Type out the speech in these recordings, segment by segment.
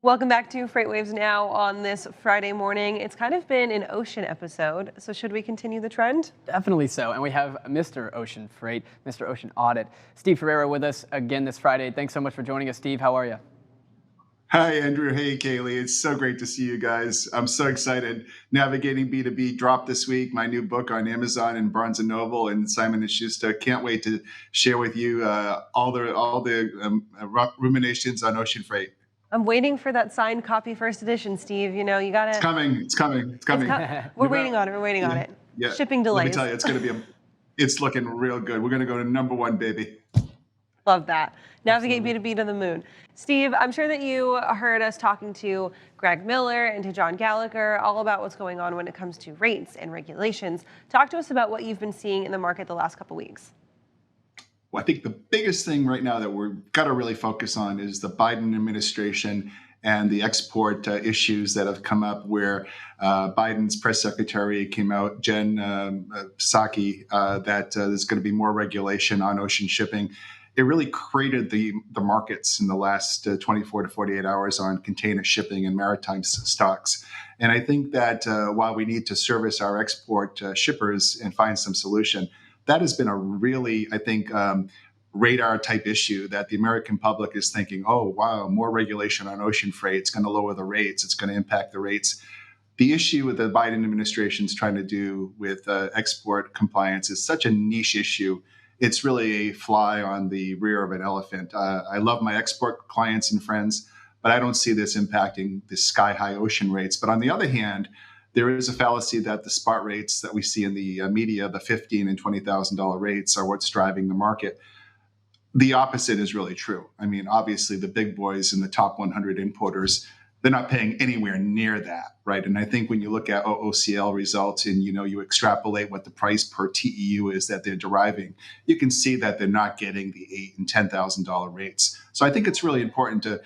Welcome back to FreightWaves Now on this Friday morning. It's kind of been an ocean episode, so should we continue the trend? Definitely so. And we have Mr. Ocean Freight, Mr. Ocean Audit, Steve Ferreira with us again this Friday. Thanks so much for joining us, Steve. How are you? Hi, Andrew. Hey, Kaylee. It's so great to see you guys. I'm so excited. Navigating B2B dropped this week, my new book on Amazon and Barnes & Noble and Simon & Schuster. Can't wait to share with you all the ruminations on ocean freight. I'm waiting for that signed copy first edition, Steve. You know, you gotta. It's coming. It's coming. It's coming. We're waiting on it. We're waiting on it. Yeah. Shipping delays. Let me tell you, it's looking real good. We're going to go to #1, baby. Love that. Navigate B2B to the moon. Steve, I'm sure that you heard us talking to Greg Miller and to John Gallagher all about what's going on when it comes to rates and regulations. Talk to us about what you've been seeing in the market the last couple weeks. Well, I think the biggest thing right now that we've got to really focus on is the Biden administration and the export issues that have come up where Biden's press secretary came out, Jen Psaki, that there's going to be more regulation on ocean shipping. It really created the markets in the last 24 to 48 hours on container shipping and maritime stocks. And I think that while we need to service our export shippers and find some solution, that has been a really, I think, radar type issue that the American public is thinking, oh, wow, more regulation on ocean freight. It's going to lower the rates. It's going to impact the rates. The issue with the Biden administration is trying to do with export compliance is such a niche issue. It's really a fly on the rear of an elephant. I love my export clients and friends, but I don't see this impacting the sky high ocean rates. But on the other hand, there is a fallacy that the spot rates that we see in the media, the $15,000 and $20,000 rates, are what's driving the market. The opposite is really true. I mean, obviously, the big boys and the top 100 importers, they're not paying anywhere near that, right? And I think when you look at OOCL results and you extrapolate what the price per TEU is that they're deriving, you can see that they're not getting the $8,000 and $10,000 rates. So I think it's really important to,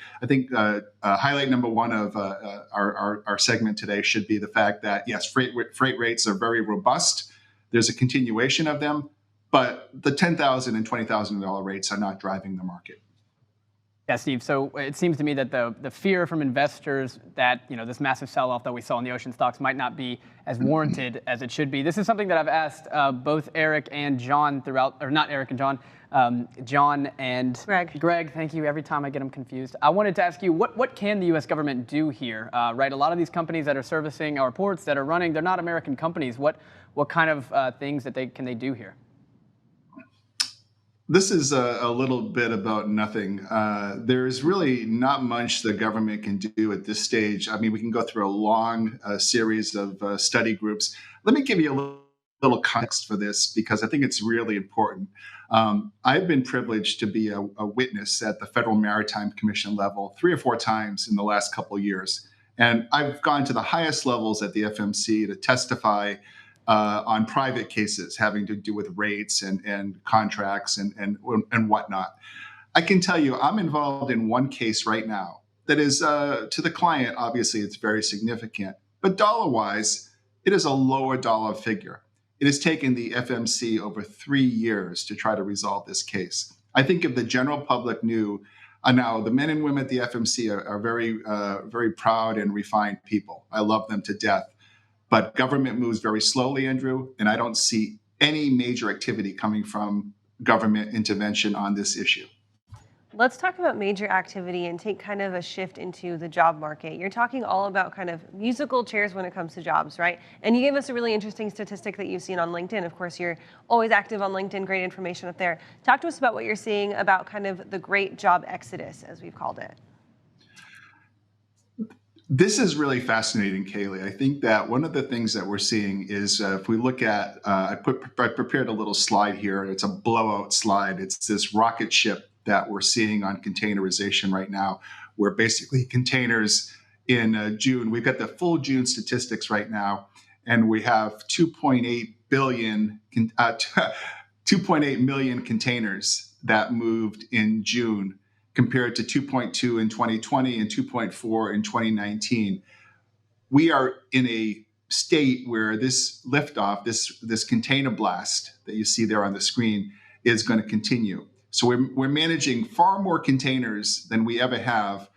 highlight #1 of our segment today should be the fact that yes, freight rates are very robust. There's a continuation of them, but the $10,000 and $20,000 rates are not driving the market. Yeah, Steve. So it seems to me that the fear from investors that this massive sell-off that we saw in the ocean stocks might not be as warranted as it should be. This is something that I've asked both Eric and John throughout, or not Eric and John, John and Greg. Thank you. Every time I get them confused. I wanted to ask you, what can the U.S. government do here? Right, a lot of these companies that are servicing our ports that are running, they're not American companies. What kind of things that can they do here? This is a little bit about nothing. There's really not much the government can do at this stage. I mean, we can go through a long series of study groups. Let me give you a little context for this because I think it's really important. I've been privileged to be a witness at the Federal Maritime Commission level 3 or 4 times in the last couple of years. And I've gone to the highest levels at the FMC to testify on private cases having to do with rates and contracts and whatnot. I can tell you I'm involved in one case right now that is, to the client, obviously it's very significant, but dollar-wise, it is a lower dollar figure. It has taken the FMC over 3 years to try to resolve this case. I think if the general public knew, now the men and women at the FMC are very, very proud and refined people. I love them to death. But government moves very slowly, Andrew, and I don't see any major activity coming from government intervention on this issue. Let's talk about major activity and take kind of a shift into the job market. You're talking all about kind of musical chairs when it comes to jobs, right? And you gave us a really interesting statistic that you've seen on LinkedIn. Of course, you're always active on LinkedIn, great information up there. Talk to us about what you're seeing about kind of the great job exodus, as we've called it. This is really fascinating, Kaylee. I think that one of the things that we're seeing is if we look at, I prepared a little slide here. It's a blowout slide. It's this rocket ship that we're seeing on containerization right now, where basically containers in June, we've got the full June statistics right now, and we have 2.8 million containers that moved in June, compared to 2.2 in 2020 and 2.4 in 2019. We are in a state where this liftoff, this container blast that you see there on the screen, is going to continue. So we're managing far more containers than we ever have,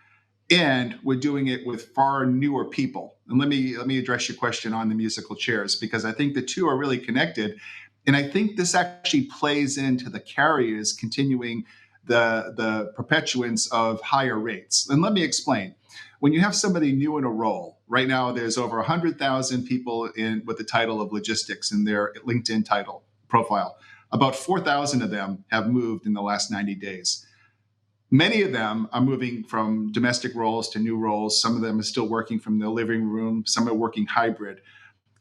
and we're doing it with far newer people. And let me address your question on the musical chairs, because I think the two are really connected. And I think this actually plays into the carriers continuing the perpetuance of higher rates. And let me explain. When you have somebody new in a role, right now there's over 100,000 people with the title of logistics in their LinkedIn title profile. About 4,000 of them have moved in the last 90 days. Many of them are moving from domestic roles to new roles. Some of them are still working from their living room. Some are working hybrid.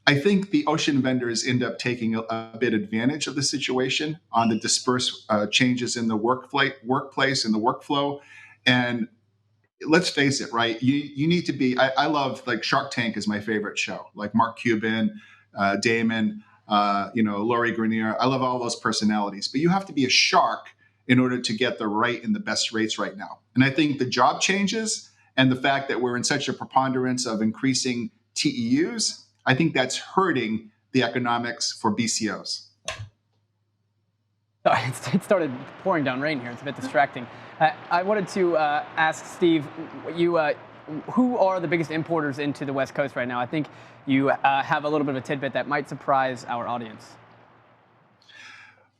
I think the ocean vendors end up taking a bit advantage of the situation on the dispersed changes in the workplace and the workflow. And let's face it, right? You need to be. I love, like, Shark Tank is my favorite show. Like Mark Cuban, Damon, Laurie Grenier. I love all those personalities. But you have to be a shark in order to get the right and the best rates right now. And I think the job changes and the fact that we're in such a preponderance of increasing TEUs, I think that's hurting the economics for BCOs. Sorry, it started pouring down rain here. It's a bit distracting. I wanted to ask Steve, who are the biggest importers into the West Coast right now? I think you have a little bit of a tidbit that might surprise our audience.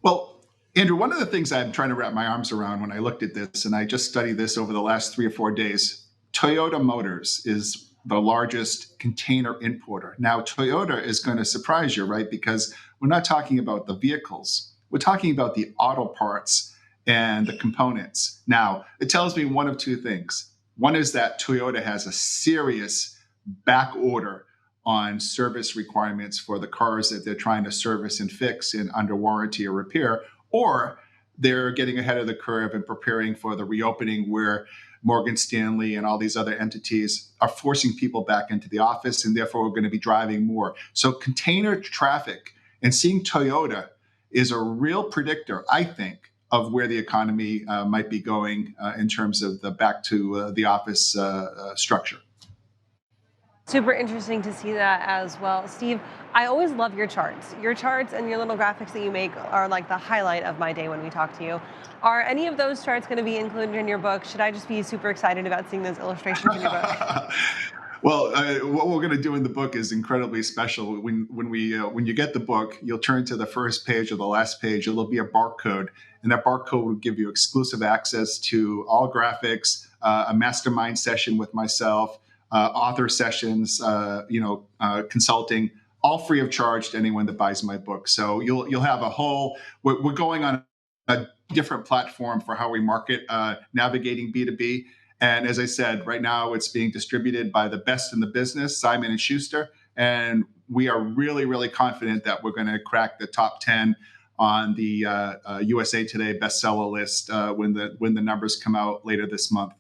Well, Andrew, one of the things I'm trying to wrap my arms around when I looked at this, and I just studied this over the last 3 or 4 days, Toyota Motors is the largest container importer. Now, Toyota is going to surprise you, right? Because we're not talking about the vehicles. We're talking about the auto parts and the components. Now, it tells me one of two things. One is that Toyota has a serious back order on service requirements for the cars that they're trying to service and fix in under warranty or repair, or they're getting ahead of the curve and preparing for the reopening where Morgan Stanley and all these other entities are forcing people back into the office, and therefore we're going to be driving more. So container traffic and seeing Toyota is a real predictor, I think, of where the economy might be going in terms of the back to the office structure. Super interesting to see that as well. Steve, I always love your charts. Your charts and your little graphics that you make are like the highlight of my day when we talk to you. Are any of those charts going to be included in your book? Should I just be super excited about seeing those illustrations in your book? Well, what we're going to do in the book is incredibly special. When you get the book, you'll turn to the first page or the last page. It'll be a barcode, and that barcode will give you exclusive access to all graphics, a mastermind session with myself, author sessions, consulting, all free of charge to anyone that buys my book. So you'll have a whole. We're going on a different platform for how we market navigating B2B. And as I said, right now it's being distributed by the best in the business, Simon & Schuster. And we are really, really confident that we're going to crack the top 10 on the USA Today bestseller list when the numbers come out later this month.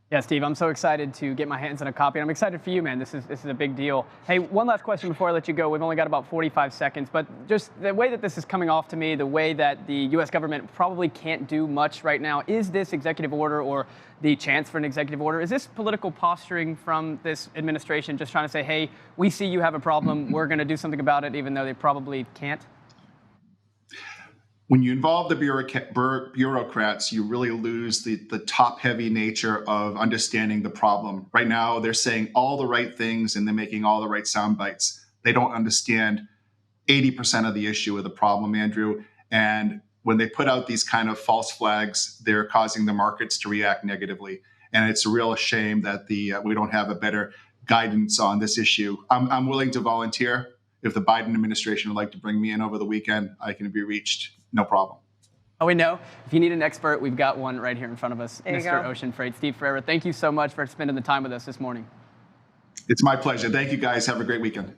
Yeah, Steve, I'm so excited to get my hands on a copy. And I'm excited for you, man. This is a big deal. Hey, one last question before I let you go. We've only got about 45 seconds, but just the way that this is coming off to me, the way that the U.S. government probably can't do much right now, is this executive order or the chance for an executive order, is this political posturing from this administration just trying to say, hey, we see you have a problem, we're going to do something about it, even though they probably can't? When you involve the bureaucrats, you really lose the top-heavy nature of understanding the problem. Right now, they're saying all the right things and they're making all the right sound bites. They don't understand 80% of the issue of the problem, Andrew. And when they put out these kind of false flags, they're causing the markets to react negatively. And it's a real shame that we don't have a better guidance on this issue. I'm willing to volunteer. If the Biden administration would like to bring me in over the weekend, I can be reached. No problem. Oh, we know. If you need an expert, we've got one right here in front of us, Mr. Go. Ocean Freight. Steve Ferreira, thank you so much for spending the time with us this morning. It's my pleasure. Thank you, guys. Have a great weekend.